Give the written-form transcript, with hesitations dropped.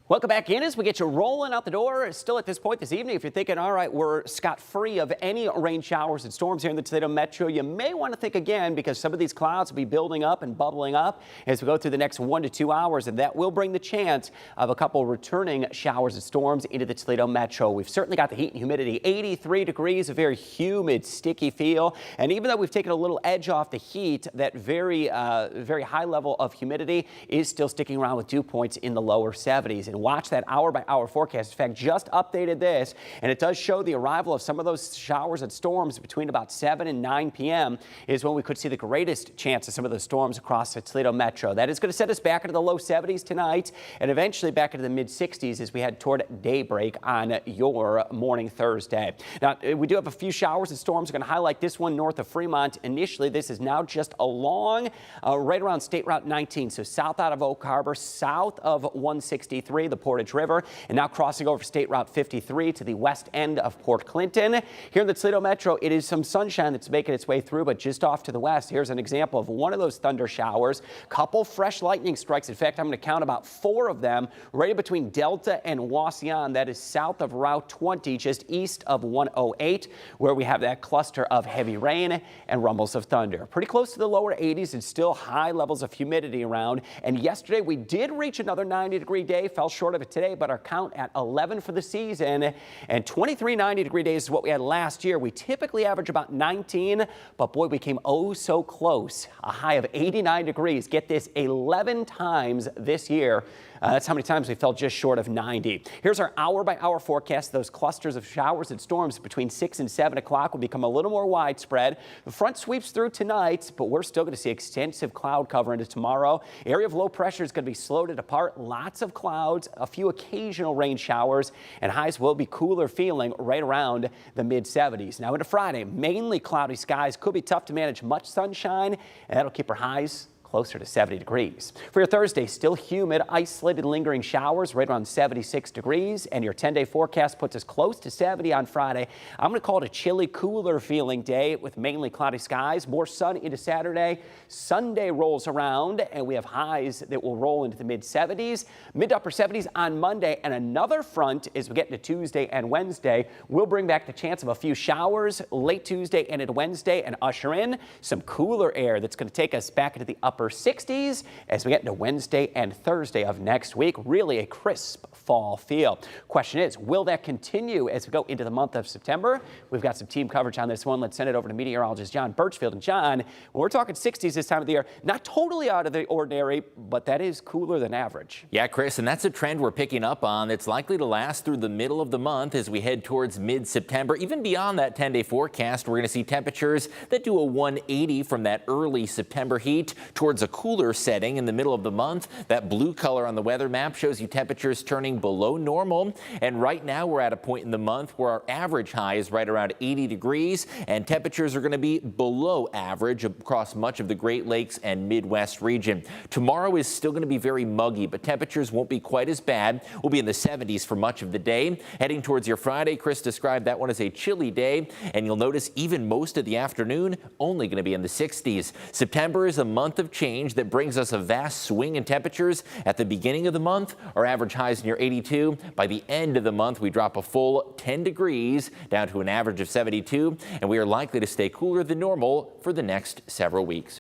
Welcome back in as we get you rolling out the door. Still at this point this evening, if you're thinking, all right, we're scot-free of any rain showers and storms here in the Toledo Metro, you may want to think again because some of these clouds will be building up and bubbling up as we go through the next 1 to 2 hours, and that will bring the chance of a couple returning showers and storms into the Toledo Metro. We've certainly got the heat and humidity, 83 degrees, a very humid, sticky feel, and even though we've taken a little edge off the heat, that very high level of humidity is still sticking around with dew points in the lower 70s. And watch that hour-by-hour forecast. In fact, just updated this, and it does show the arrival of some of those showers and storms between about 7 and 9 p.m. is when we could see the greatest chance of some of those storms across the Toledo Metro. That is going to set us back into the low 70s tonight and eventually back into the mid-60s as we head toward daybreak on your morning Thursday. Now, we do have a few showers and storms. We're going to highlight this one north of Fremont. Initially, this is now just along right around State Route 19, so south out of Oak Harbor, south of 163. The Portage River, and now crossing over State Route 53 to the west end of Port Clinton. Here in the Toledo Metro, it is some sunshine that's making its way through, but just off to the west, here's an example of one of those thunder showers. Couple fresh lightning strikes. In fact, I'm going to count about 4 of them right between Delta and Wauseon. That is south of Route 20, just east of 108, where we have that cluster of heavy rain and rumbles of thunder. Pretty close to the lower 80s and still high levels of humidity around. And yesterday, we did reach another 90-degree day. Fell short of it today, but our count at 11 for the season, and 23 90-degree days is what we had last year. We typically average about 19, but boy, we came oh so close. A high of 89 degrees. Get this, 11 times this year. That's how many times we fell just short of 90. Here's our hour-by-hour forecast. Those clusters of showers and storms between 6 and 7 o'clock will become a little more widespread. The front sweeps through tonight, but we're still going to see extensive cloud cover into tomorrow. Area of low pressure is going to be slowed it apart. Lots of clouds, a few occasional rain showers, and highs will be cooler feeling right around the mid-70s. Now into Friday, mainly cloudy skies. Could be tough to manage much sunshine, and that'll keep our highs closer to 70 degrees. For your Thursday, still humid, isolated lingering showers right around 76 degrees, and your 10-day forecast puts us close to 70 on Friday. I'm going to call it a chilly, cooler feeling day with mainly cloudy skies. More sun into Saturday. Sunday rolls around, and we have highs that will roll into the mid-70s, mid to upper 70s on Monday, and another front as we get into Tuesday and Wednesday will bring back the chance of a few showers late Tuesday and into Wednesday and usher in some cooler air that's going to take us back into the upper 60s as we get into Wednesday and Thursday of next week. Really a crisp fall feel. Question is, will that continue as we go into the month of September? We've got some team coverage on this one. Let's send it over to meteorologist John Birchfield. And John, when we're talking 60s this time of the year, not totally out of the ordinary, but that is cooler than average. Yeah, Chris, and that's a trend we're picking up on. It's likely to last through the middle of the month as we head towards mid-September. Even beyond that 10-day forecast, we're going to see temperatures that do a 180 from that early September heat towards a cooler setting in the middle of the month. That blue color on the weather map shows you temperatures turning below normal. And right now we're at a point in the month where our average high is right around 80 degrees and temperatures are going to be below average across much of the Great Lakes and Midwest region. Tomorrow is still going to be very muggy, but temperatures won't be quite as bad. We'll be in the 70s for much of the day. Heading towards your Friday, Chris described that one as a chilly day, and you'll notice even most of the afternoon only going to be in the 60s. September is a month of change that brings us a vast swing in temperatures. At the beginning of the month, our average highs near 82. By the end of the month, we drop a full 10 degrees down to an average of 72, and we are likely to stay cooler than normal for the next several weeks.